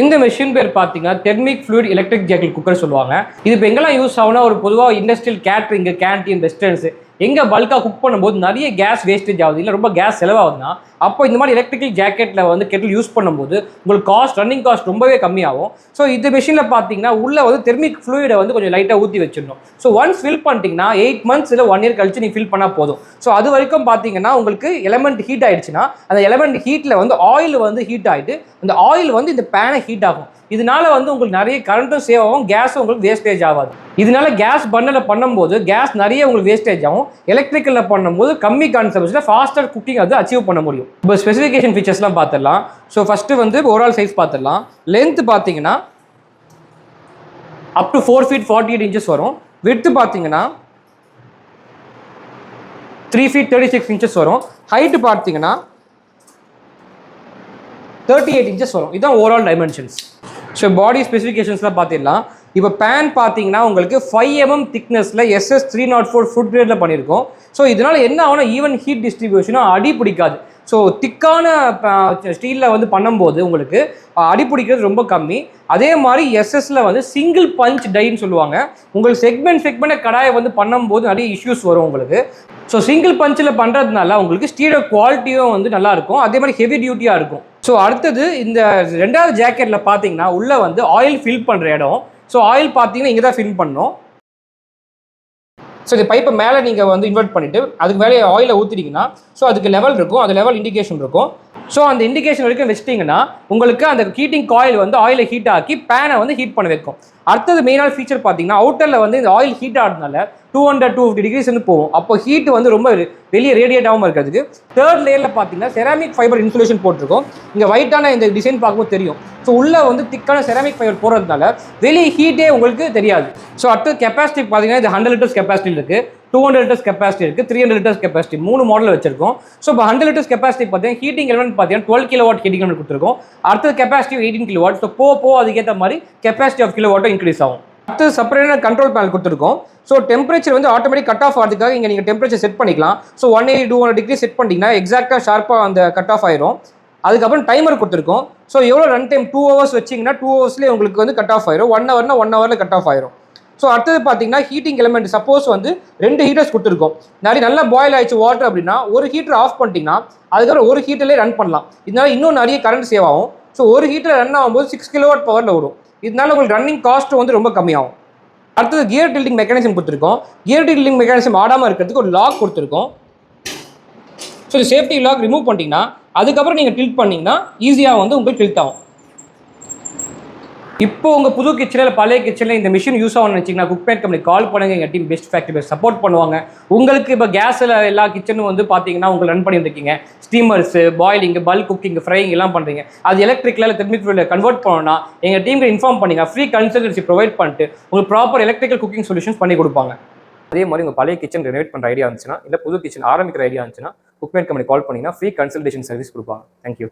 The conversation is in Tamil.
இந்த மெஷின் பேர் பார்த்தீங்கன்னா thermic fluid electric jacket cooker சொல்லுவாங்க. இது இப்போ எங்கெல்லாம் யூஸ் ஆகுனா ஒரு பொதுவாக இண்டஸ்ட்ரியல் கேட்ரிங், கேன்டீன், ரெஸ்டாரண்ட்ஸ் எங்கே பல்காக குக் பண்ணும்போது நிறைய கேஸ் வேஸ்டேஜ் ஆகுது, இல்லை ரொம்ப கேஸ் செலவாகுதுன்னா அப்போ இந்த மாதிரி எலக்ட்ரிக்கல் ஜாக்கெட்டில் வந்து கெட்டில் யூஸ் பண்ணும்போது உங்களுக்கு ரன்னிங் காஸ்ட் ரொம்பவே கம்மியாகும். ஸோ இந்த மிஷினில் பார்த்தீங்கன்னா உள்ள வந்து தெர்மிக் ஃப்ளூயிடை வந்து கொஞ்சம் லைட்டாக ஊற்றி வச்சிடணும். ஸோ ஒன்ஸ் ஃபில் பண்ணிட்டீங்கன்னா 8 months இல்லை 1 year கழிச்சு நீங்கள் ஃபில் பண்ணால் போதும். ஸோ அது வரைக்கும் பார்த்தீங்கன்னா உங்களுக்கு எலமெண்ட் ஹீட் ஆயிடுச்சுன்னா அந்த எலமெண்ட் ஹீட்டில் வந்து ஆயில் வந்து ஹீட் ஆகிட்டு அந்த ஆயில் வந்து இந்த பேனை ஹீட் ஆகும். இதனால வந்து உங்களுக்கு நிறைய கரண்ட்டும் சேவ் ஆகும், கேஸும் உங்களுக்கு வேஸ்டேஜ் ஆகாது. இதனால கேஸ் பர்னரில் பண்ணும்போது கேஸ் நிறைய உங்களுக்கு வேஸ்டேஜ் ஆகும். எலக்ட்ரிக்கலில் பண்ணும்போது கம்மி கான்செப்ட்ஸில் ஃபாஸ்டர் குக்கிங் வந்து அச்சீவ் பண்ண முடியும். இப்போ ஸ்பெசிஃபிகேஷன் ஃபீச்சர்ஸ்லாம் பார்த்துடலாம். ஸோ ஃபஸ்ட்டு வந்து ஓவரால் சைஸ் பார்த்துடலாம். லென்த் பார்த்தீங்கன்னா அப் டு 4 feet 48 inches வரும். விட்த் பார்த்தீங்கன்னா 3 feet 36 inches வரும். ஹைட்டு பார்த்தீங்கன்னா 38 inches வரும். இதுதான் ஓவரால் டைமென்ஷன்ஸ். ஸோ பாடி ஸ்பெசிஃபிகேஷன்ஸ்லாம் பார்த்துடலாம். இப்போ பேன் பார்த்தீங்கன்னா உங்களுக்கு 5 mm திக்னஸில் SS304 ஃபுட் கிரேடில் பண்ணியிருக்கோம். ஸோ இதனால் என்ன ஆகுனா ஈவன் ஹீட் டிஸ்ட்ரிபியூஷனும் அடி பிடிக்காது. ஸோ திக்கான ஸ்டீலில் வந்து பண்ணும்போது உங்களுக்கு அடி பிடிக்கிறது ரொம்ப கம்மி. அதே மாதிரி எஸ்எஸ்ல வந்து சிங்கிள் பஞ்ச் டைன்னு சொல்லுவாங்க. உங்களுக்கு செக்மெண்ட் கடாயை வந்து பண்ணும்போது நிறைய இஷ்யூஸ் வரும் உங்களுக்கு. ஸோ சிங்கிள் பஞ்சில் பண்ணுறதுனால உங்களுக்கு ஸ்டீலோட குவாலிட்டியும் வந்து நல்லாயிருக்கும், அதே மாதிரி ஹெவி டியூட்டியாக இருக்கும். ஸோ அடுத்தது இந்த 2வது ஜாக்கெட்டில் பார்த்தீங்கன்னா உள்ளே வந்து ஆயில் ஃபில் பண்ணுற இடம். ஸோ ஆயில் பார்த்தீங்கன்னா இங்கே தான் ஃபில் பண்ணணும். ஸோ இந்த பைப்பை மேலே நீங்கள் வந்து இன்வெர்ட் பண்ணிவிட்டு அதுக்கு மேலே ஆயிலை ஊற்றிட்டீங்கன்னா ஸோ அதுக்கு லெவல் இருக்கும், அது லெவல் இண்டிகேஷன் இருக்கும். ஸோ அந்த இண்டிகேஷன் வரைக்கும் வச்சிட்டிங்கன்னா உங்களுக்கு அந்த ஹீட்டிங் காயில் வந்து ஆயிலை ஹீட் ஆக்கி பேனை வந்து ஹீட் பண்ண வைக்கும். அடுத்தது மெயினான ஃபீச்சர் பார்த்தீங்கன்னா அவுட்டரில் வந்து இந்த ஆயில் ஹீட் ஆகிறதுனால 200-250 degrees வந்து போகும். அப்போ ஹீட் வந்து ரொம்ப வெளியே ரேடியேட் ஆகாமல் இருக்கிறதுக்கு 3rd லேயரில் பார்த்தீங்கன்னா செராமிக் ஃபைபர் இன்சுலேஷன் போட்டிருக்கோம். இங்கே ஒயிட்டான இந்த டிசைன் பார்க்கும்போது தெரியும். ஸோ உள்ளே வந்து திக்கான செராமிக் ஃபைபர் போடுறதுனால வெளியே ஹீட்டே உங்களுக்கு தெரியாது. ஸோ அடுத்த கெப்பாசிட்டி பார்த்தீங்கன்னா இது 100 liters கெப்பாசிட்டி இருக்குது, 200 liters கெப்பாசிட்டி இருக்குது, 300 liters கெப்பாசிட்டி 3 மாடல் வச்சிருக்கோம். ஸோ இப்போ 100 liters கெப்பாசிட்டி பார்த்தீங்கன்னா ஹீட்டிங் எலமெண்ட் பார்த்தீங்கன்னா 12 kilowatt ஹீட்டிங் எலமெண்ட் கொடுத்துருக்கோம். அடுத்தது கெப்பாசிட்டி 18 kilowatt. ஸோ போ அதுக்கேற்ற மாதிரி கெப்பாசிட்டி ஆஃப் கிலோவாட்டும் இன்க்ரீஸ் ஆகும். அடுத்து செப்பரேட்டான கண்ட்ரோல் பேனல் கொடுத்துருக்கோம். ஸோ டெம்பரேச்சர் வந்து ஆட்டோமேட்டிக் கட் ஆஃப் ஆகிறதுக்காக இங்கே நீங்கள் டெம்பரேச்சர் செட் பண்ணிக்கலாம். ஸோ 180-200 degree செட் பண்ணிட்டீங்கன்னா எக்ஸாக்டாக ஷார்ப்பாக அந்த கட் ஆஃப் ஆயிரும். அதுக்கப்புறம் டைமர் கொடுத்துருக்கோம். ஸோ எவ்வளோ ரன் டைம் 2 hours வச்சிங்கன்னா 2 hours உங்களுக்கு வந்து கட் ஆஃப் ஆயிரும். 1 hourனா 1 hour கட் ஆஃப் ஆயிரும். ஸோ அடுத்தது பார்த்தீங்கன்னா ஹீட்டிங் எலமெண்ட் சப்போஸ் வந்து 2 heaters கொடுத்துருக்கோம். நல்லா பாயில் ஆயிடுச்சு வாட்டர் அப்படின்னா ஒரு ஹீட்டர் ஆஃப் பண்ணிட்டீங்கன்னா அதுக்கப்புறம் ஒரு ஹீட்டர்லேயே ரன் பண்ணலாம். இதனால இன்னும் நிறைய கரண்ட் சேவ் ஆகும். ஸோ ஒரு ஹீட்டர் ரன் ஆகும்போது 6 kilowatt பவரில் வரும். இதனால உங்களுக்கு ரன்னிங் காஸ்ட் வந்து ரொம்ப கம்மியாகும். அடுத்தது கியர் டில்டிங் மெக்கானிசம் கொடுத்துருக்கோம். கியர் டில்டிங் மெக்கானிசம் ஆடாமல் இருக்கிறதுக்கு ஒரு லாக் கொடுத்துருக்கோம். ஸோ இந்த சேஃப்டி லாக் ரிமூவ் பண்ணிட்டீங்கன்னா அதுக்கப்புறம் நீங்கள் டில்ட் பண்ணிங்கன்னா ஈஸியாக வந்து உங்களுக்கு டில்ட் ஆகும். இப்போ உங்கள் புது கிச்சனில் பழைய கிச்சனில் இந்த மிஷின் யூஸ் ஆகணும்னு நினச்சிங்கன்னா குக்மேட் கம்பெனி கால் பண்ணுங்கள். எங்கள் டீம் பெஸ்ட் ஃபேக்டரி சப்போர்ட் பண்ணுவாங்க. உங்களுக்கு இப்போ கேஸில் எல்லா கிச்சனும் வந்து பார்த்தீங்கன்னா உங்களுக்கு ரன் பண்ணிட்டு இருக்கீங்க, ஸ்டீமர்ஸு, பாயிலிங், பல்க் குக்கிங், ஃப்ரைங் எல்லாம் பண்ணுறீங்க. அது எலக்ட்ரிக்கலில் தெர்மிக் ஃப்ளூயிடில் கன்வெர்ட் பண்ணணும்னா எங்கள் டீமுக்கு இன்ஃபார்ம் பண்ணிங்க. ஃப்ரீ கன்சல்டன்சி ப்ரொவைட் பண்ணிட்டு உங்களுக்கு ப்ராப்பர் எலக்ட்ரிக்கல் குக்கிங் சொல்யூஷன்ஸ் பண்ணி கொடுப்பாங்க. அதே மாதிரி உங்கள் பழைய கிச்சன் ரெனோவேட் பண்ணுற ஐடியா இருந்துச்சுன்னா இல்லை புது கிச்சன் ஆரம்பிக்கிற ஐடியா இருந்துச்சுன்னா குக்மேட் கம்பெனி கால் பண்ணிங்கன்னா ஃப்ரீ கன்சல்டேஷன் சர்வீஸ் கொடுப்பாங்க. தேங்க்யூ.